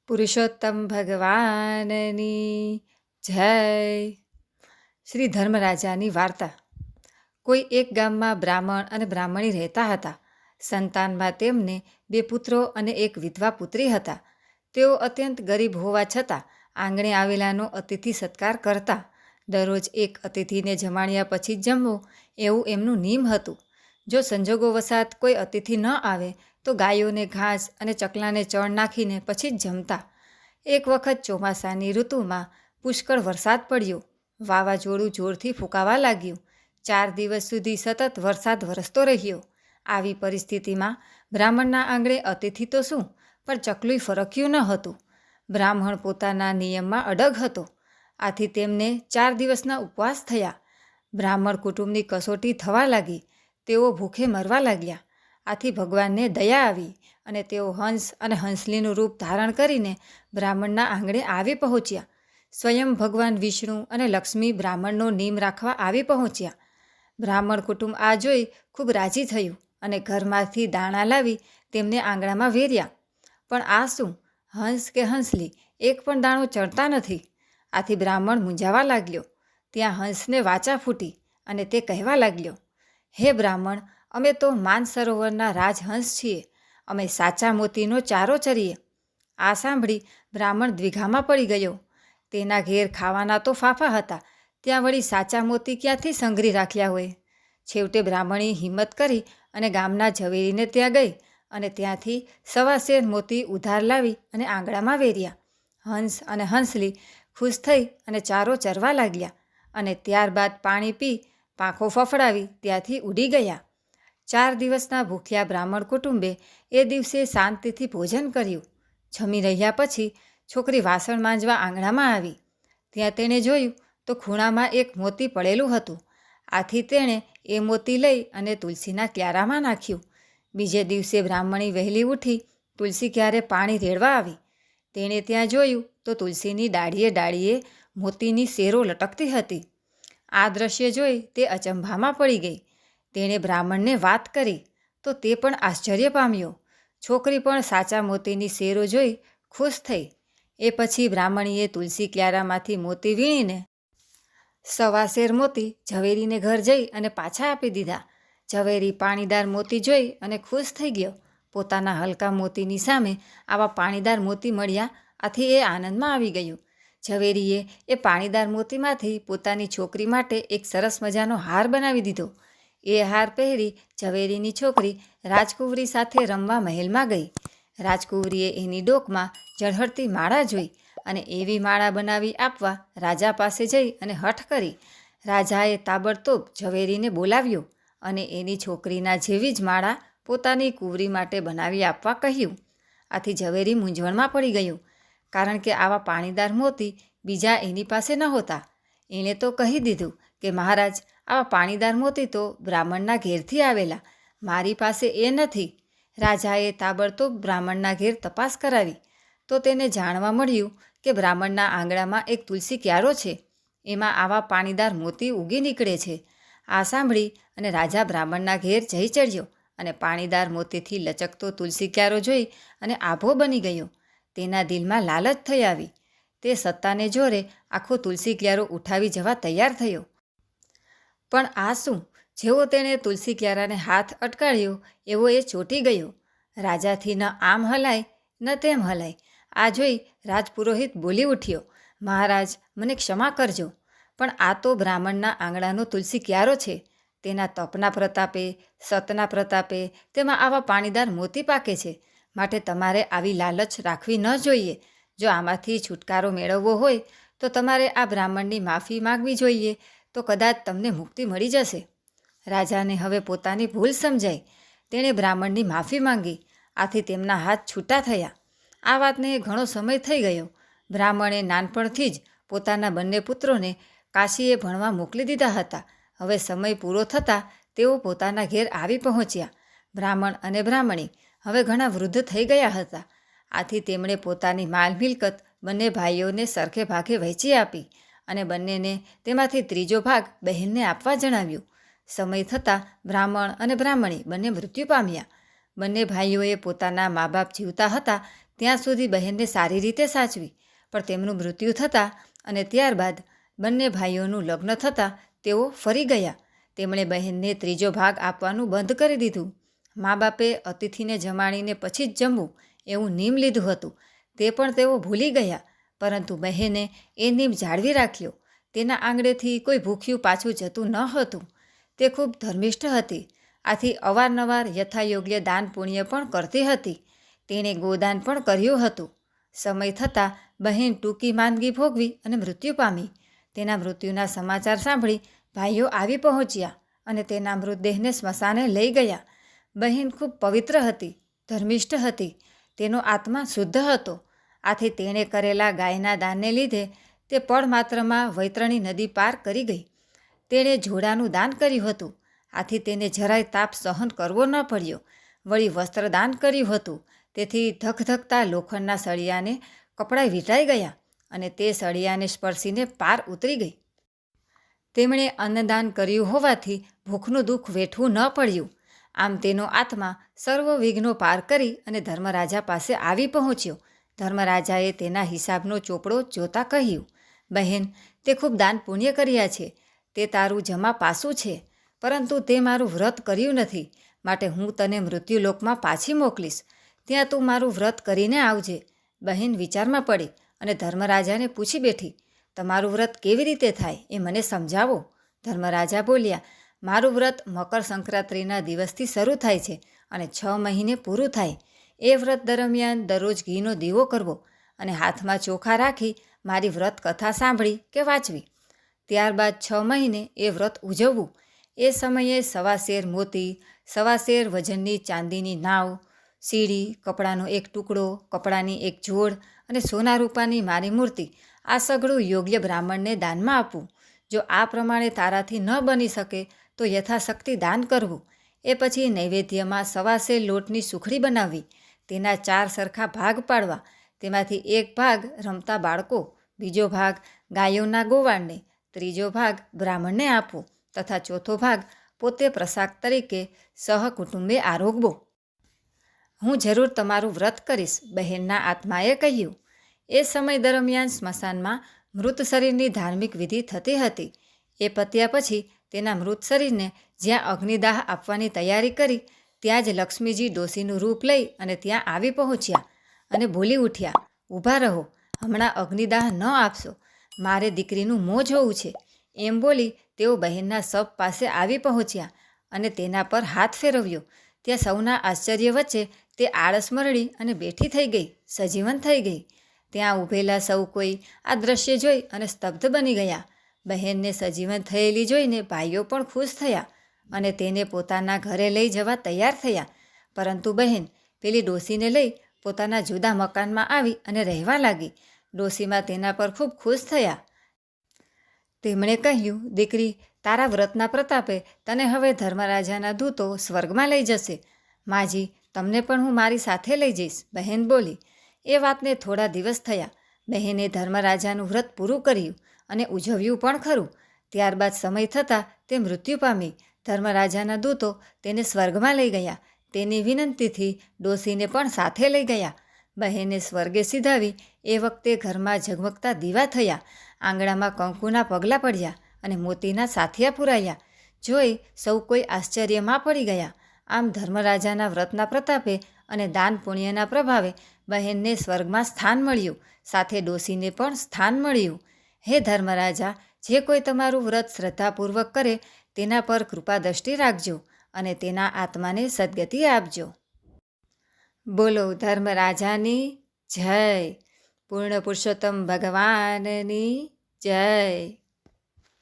પુરુષોત્તમ ભગવાનની જય. શ્રી ધર્મરાજાની વાર્તા. કોઈ એક ગામમાં બ્રાહ્મણ અને બ્રાહ્મણી રહેતા હતા. સંતાનમાં તેમને 2 પુત્રો અને એક વિધવા પુત્રી હતા. તેઓ અત્યંત ગરીબ હોવા છતાં આંગણે આવેલાનો અતિથિ સત્કાર કરતા. દરરોજ એક અતિથિને જમાડ્યા પછી જ જમવું એવું એમનું નિયમ હતું. જો સંજોગો વસાત કોઈ અતિથિ ન આવે તો ગાયોને ઘાસ અને ચકલાને ચણ નાખીને પછી જ જમતા. એક વખત ચોમાસાની ઋતુમાં પુષ્કળ વરસાદ પડ્યો. વાવાઝોડું જોરથી ફૂંકાવા લાગ્યું. 4 દિવસ સુધી સતત વરસાદ વરસતો રહ્યો. આવી પરિસ્થિતિમાં બ્રાહ્મણના આંગણે અતિથિ તો શું, પણ ચકલું ફરક્યું ન હતું. બ્રાહ્મણ પોતાના નિયમમાં અડગ હતો. આથી તેમને 4 દિવસના ઉપવાસ થયા. બ્રાહ્મણ કુટુંબની કસોટી થવા લાગી. તેઓ ભૂખે મરવા લાગ્યા. આથી ભગવાનને દયા આવી અને તેઓ હંસ અને હંસલીનું રૂપ ધારણ કરીને બ્રાહ્મણના આંગણે આવી પહોંચ્યા. સ્વયં ભગવાન વિષ્ણુ અને લક્ષ્મી બ્રાહ્મણનો નિયમ રાખવા આવી પહોંચ્યા. બ્રાહ્મણ કુટુંબ આ જોઈ ખૂબ રાજી થયું અને ઘરમાંથી દાણા લાવી તેમને આંગણામાં વેર્યા. પણ આ શું, હંસ કે હંસલી એક પણ દાણો ચડતા નથી. આથી બ્રાહ્મણ મૂંઝાવા લાગ્યો. ત્યાં હંસને વાચા ફૂટી અને તે કહેવા લાગ્યો, હે બ્રાહ્મણ, અમે તો માનસરોવરના રાજહંસ છીએ. અમે સાચા મોતીનો ચારો ચરીએ. આ સાંભળી બ્રાહ્મણ દ્વિધામાં પડી ગયો. તેના ઘેર ખાવાના તો ફાફા હતા, ત્યાં વળી સાચા મોતી ક્યાંથી સંઘરી રાખ્યા હોય. છેવટે બ્રાહ્મણી હિંમત કરી અને ગામના ઝવેરીને ત્યાં ગઈ અને ત્યાંથી 1.25 શેર મોતી ઉધાર લાવી અને આંગણામાં વેર્યા. હંસ અને હંસલી ખુશ થઈ અને ચારો ચરવા લાગ્યા અને ત્યારબાદ પાણી પી પાંખો ફફડાવી ત્યાંથી ઉડી ગયા. 4 દિવસના ભૂખ્યા બ્રાહ્મણ કુટુંબે એ દિવસે શાંતિથી ભોજન કર્યું. જમી રહ્યા પછી છોકરી વાસણ માંજવા આંગણામાં આવી. ત્યાં તેણે જોયું તો ખૂણામાં એક મોતી પડેલું હતું. આથી તેણે એ મોતી લઈ અને તુલસીના ક્યારામાં નાખ્યું. બીજે દિવસે બ્રાહ્મણી વહેલી ઉઠી તુલસી ક્યારે પાણી રેડવા આવી. તેણે ત્યાં જોયું તો તુલસીની ડાળીએ ડાળીએ મોતીની શેરો લટકતી હતી. આ દ્રશ્ય જોઈ તે અચંભામાં પડી ગઈ. તેણે બ્રાહ્મણને વાત કરી તો તે પણ આશ્ચર્ય પામ્યો. છોકરી પણ સાચા મોતીની શેરો જોઈ ખુશ થઈ. એ પછી બ્રાહ્મણીએ તુલસી ક્યારામાંથી મોતી વીણીને 1.25 શેર મોતી ઝવેરીને ઘર જઈ અને પાછા આપી દીધા. ઝવેરી પાણીદાર મોતી જોઈ અને ખુશ થઈ ગયો. પોતાના હલકા મોતીની સામે આવા પાણીદાર મોતી મળ્યા, આથી એ આનંદમાં આવી ગયું. ઝવેરીએ એ પાણીદાર મોતીમાંથી પોતાની છોકરી માટે એક સરસ મજાનો હાર બનાવી દીધો. એ હાર પહેરી ઝવેરીની છોકરી રાજકુંવરી સાથે રમવા મહેલમાં ગઈ. રાજકુંવરીએ એની ડોકમાં ઝળહળતી માળા જોઈ અને એવી માળા બનાવી આપવા રાજા પાસે જઈ અને હઠ કરી. રાજાએ તાબડતોબ ઝવેરીને બોલાવ્યો અને એની છોકરીના જેવી જ માળા પોતાની કુંવરી માટે બનાવી આપવા કહ્યું. આથી ઝવેરી મૂંઝવણમાં પડી ગયું, કારણ કે આવા પાણીદાર મોતી બીજા એની પાસે નહોતા. એણે તો કહી દીધું કે મહારાજ, આવા પાણીદાર મોતી તો બ્રાહ્મણના ઘેરથી આવેલા, મારી પાસે એ નથી. રાજાએ તાબડતોબ બ્રાહ્મણના ઘેર તપાસ કરાવી તો તેને જાણવા મળ્યું કે બ્રાહ્મણના આંગણામાં એક તુલસી ક્યારો છે. એમાં આવા પાણીદાર મોતી ઉગી નીકળે છે. આ સાંભળી અને રાજા બ્રાહ્મણના ઘેર જઈ ચડ્યો અને પાણીદાર મોતીથી લચકતો તુલસી ક્યારો જોઈ અને આભો બની ગયો. તેના દિલમાં લાલચ થઈ આવી. તે સત્તાને જોરે આખો તુલસી ક્યારો ઉઠાવી જવા તૈયાર થયો. પણ આ શું, જેવો તેણે તુલસી ક્યારાને હાથ અટકાળ્યો એવો એ ચોંટી ગયો. રાજાથી ન આમ હલાય ન તેમ હલાય. આ જોઈ રાજપુરોહિત બોલી ઉઠ્યો, મહારાજ, મને ક્ષમા કરજો, પણ આ તો બ્રાહ્મણના આંગણાનો તુલસી ક્યારો છે. તેના તપના પ્રતાપે, સતના પ્રતાપે તેમાં આવા પાણીદાર મોતી પાકે છે. માટે તમારે આવી લાલચ રાખવી ન જોઈએ. જો આમાંથી છુટકારો મેળવવો હોય તો તમારે આ બ્રાહ્મણની માફી માગવી જોઈએ, તો કદાચ તમને મુક્તિ મળી જશે. રાજાને હવે પોતાની ભૂલ સમજાઈ. તેણે બ્રાહ્મણની માફી માંગી. આથી તેમના હાથ છૂટા થયા. આ વાતને ઘણો સમય થઈ ગયો. બ્રાહ્મણે નાનપણથી જ પોતાના બંને પુત્રોને કાશીએ ભણવા મોકલી દીધા હતા. હવે સમય પૂરો થતાં તેઓ પોતાના ઘેર આવી પહોંચ્યા. બ્રાહ્મણ અને બ્રાહ્મણી હવે ઘણા વૃદ્ધ થઈ ગયા હતા. આથી તેમણે પોતાની માલ મિલકત બંને ભાઈઓને સરખે ભાગે વહેંચી આપી અને બંનેને તેમાંથી 3જો ભાગ બહેનને આપવા જણાવ્યું. સમય થતાં બ્રાહ્મણ અને બ્રાહ્મણી બંને મૃત્યુ પામ્યા. બંને ભાઈઓએ પોતાના મા બાપ જીવતા હતા ત્યાં સુધી બહેનને સારી રીતે સાચવી, પણ તેમનું મૃત્યુ થતાં અને ત્યારબાદ બંને ભાઈઓનું લગ્ન થતાં તેઓ ફરી ગયા. તેમણે બહેનને ત્રીજો ભાગ આપવાનું બંધ કરી દીધું. મા બાપે અતિથિને જમાડીને પછી જ જમવું એવું નિયમ લીધું હતું, તે પણ તેઓ ભૂલી ગયા. પરંતુ બહેને એ નિયમ જાળવી રાખ્યો. તેના આંગણેથી કોઈ ભૂખ્યું પાછું જતું ન હતું. તે ખૂબ ધર્મિષ્ઠ હતી. આથી અવારનવાર યથાયોગ્ય દાન પુણ્ય પણ કરતી હતી. તેણે ગોદાન પણ કર્યું હતું. સમય થતાં બહેન ટૂંકી માંદગી ભોગવી અને મૃત્યુ પામી. તેના મૃત્યુના સમાચાર સાંભળી ભાઈઓ આવી પહોંચ્યા અને તેના મૃતદેહને સ્મશાને લઈ ગયા. બહેન ખૂબ પવિત્ર હતી, ધર્મિષ્ઠ હતી. તેનો આત્મા શુદ્ધ હતો. આથી તેણે કરેલા ગાયના દાનને લીધે તે પળમાત્રમાં વૈતરણી નદી પાર કરી ગઈ. તેણે જોડાનું દાન કર્યું હતું. આથી તેને જરાય તાપ સહન કરવો ન પડ્યો. વળી વસ્ત્રદાન કર્યું હતું. તેથી ધકધકતા લોખંડના સળિયાને કપડાં વીંટાઈ ગયા અને તે સળિયાને સ્પર્શીને પાર ઉતરી ગઈ. તેમણે અન્નદાન કર્યું હોવાથી ભૂખનું દુઃખ વેઠવું ન પડ્યું. આમ તેનો આત્મા સર્વ વિઘ્નો પાર કરી અને ધર્મરાજા પાસે આવી પહોંચ્યો. ધર્મરાજાએ તેના હિસાબનો ચોપડો જોતા કહ્યું, બહેન, તે ખૂબ દાન પુણ્ય કર્યા છે. તે તારું જમા પાસું છે, પરંતુ તે મારું વ્રત કર્યું નથી. માટે હું તને મૃત્યુલોકમાં પાછી મોકલીશ. ત્યાં તું મારું વ્રત કરીને આવજે. બહેન વિચારમાં પડી અને ધર્મરાજાને પૂછી બેઠી, તમારું વ્રત કેવી રીતે થાય એ મને સમજાવો. ધર્મરાજા બોલ્યા, મારું વ્રત મકર સંક્રાંતિના દિવસથી શરૂ થાય છે અને 6 મહિને પૂરું થાય. એ વ્રત દરમિયાન દરરોજ ઘીનો દીવો કરવો અને હાથમાં ચોખા રાખી મારી વ્રત કથા સાંભળી કે વાંચવી. ત્યારબાદ 6 મહિને એ વ્રત ઉજવવું. એ સમયે 1.25 શેર મોતી, 1.25 શેર વજનની ચાંદીની નાવ, સીડી, કપડાનો એક ટુકડો, કપડાની એક જોડ અને સોના રૂપાની મારી મૂર્તિ, આ સઘળું યોગ્ય બ્રાહ્મણને દાનમાં આપવું. જો આ પ્રમાણે તારાથી ન બની શકે તો યથાશક્તિ દાન કરવું. એ પછી નૈવેદ્યમાં 1.25 શેર લોટની સુખડી બનાવવી. તેના 4 સરખા ભાગ પાડવા. તેમાંથી એક ભાગ રમતા બાળકો, બીજો ભાગ ગાયોના ગોવાળને, ત્રીજો ભાગ બ્રાહ્મણને આપવો તથા ચોથો ભાગ પોતે પ્રસાદ તરીકે સહકુટુંબે આરોગવો. હું જરૂર તમારું વ્રત કરીશ, બહેનના આત્માએ કહ્યું. એ સમય દરમિયાન સ્મશાનમાં મૃત શરીરની ધાર્મિક વિધિ થતી હતી. એ પત્યા પછી તેના મૃત શરીરને જ્યાં અગ્નિદાહ આપવાની તૈયારી કરી ત્યાં જ લક્ષ્મીજી ડોશીનું રૂપ લઈ અને ત્યાં આવી પહોંચ્યા અને બોલી ઉઠ્યા, ઊભા રહો, હમણાં અગ્નિદાહ ન આપશો, મારે દીકરીનું મોં જોવું છે. એમ બોલી તેઓ બહેનના શબ પાસે આવી પહોંચ્યા અને તેના પર હાથ ફેરવ્યો. ત્યાં સૌના આશ્ચર્ય વચ્ચે તે આળસ મરડી અને બેઠી થઈ ગઈ, સજીવન થઈ ગઈ. ત્યાં ઊભેલા સૌ કોઈ આ દ્રશ્ય જોઈ અને સ્તબ્ધ બની ગયા. બહેનને સજીવન થયેલી જોઈને ભાઈઓ પણ ખુશ થયા અને તેને પોતાના ઘરે લઈ જવા તૈયાર થયા. પરંતુ બહેન પેલી ડોશીને લઈ પોતાના જુદા મકાનમાં આવી અને રહેવા લાગી. ડોશીમાં તેના પર ખૂબ ખુશ થયા. તેમણે કહ્યું, દીકરી, તારા વ્રતના પ્રતાપે તને હવે ધર્મરાજાના દૂતો સ્વર્ગમાં લઈ જશે. માજી, તમને પણ હું મારી સાથે લઈ જઈશ, બહેન બોલી. એ વાતને થોડા દિવસ થયા. બહેને ધર્મરાજાનું વ્રત પૂરું કર્યું અને ઉજવ્યું પણ ખરું. ત્યારબાદ સમય થતાં તે મૃત્યુ પામી. ધર્મરાજાના દૂતો તેને સ્વર્ગમાં લઈ ગયા. તેની વિનંતીથી ડોશીને પણ સાથે લઈ ગયા. બહેને સ્વર્ગે સીધાવી. એ વખતે ઘરમાં ઝગમગતા દીવા થયા, આંગણામાં કંકુના પગલાં પડ્યા અને મોતીના સાથિયા પુરાયા. જોઈ સૌ કોઈ આશ્ચર્યમાં પડી ગયા. આમ ધર્મરાજાના વ્રતના પ્રતાપે અને દાન પુણ્યના પ્રભાવે બહેનને સ્વર્ગમાં સ્થાન મળ્યું, સાથે ડોશીને પણ સ્થાન મળ્યું. હે ધર્મરાજા, જે કોઈ તમારું વ્રત શ્રદ્ધાપૂર્વક કરે તેના પર કૃપા દ્રષ્ટિ રાખજો અને તેના આત્માને સદગતિ આપજો. બોલો ધર્મરાજાની જય. પૂર્ણ પુરુષોત્તમ ભગવાનની જય.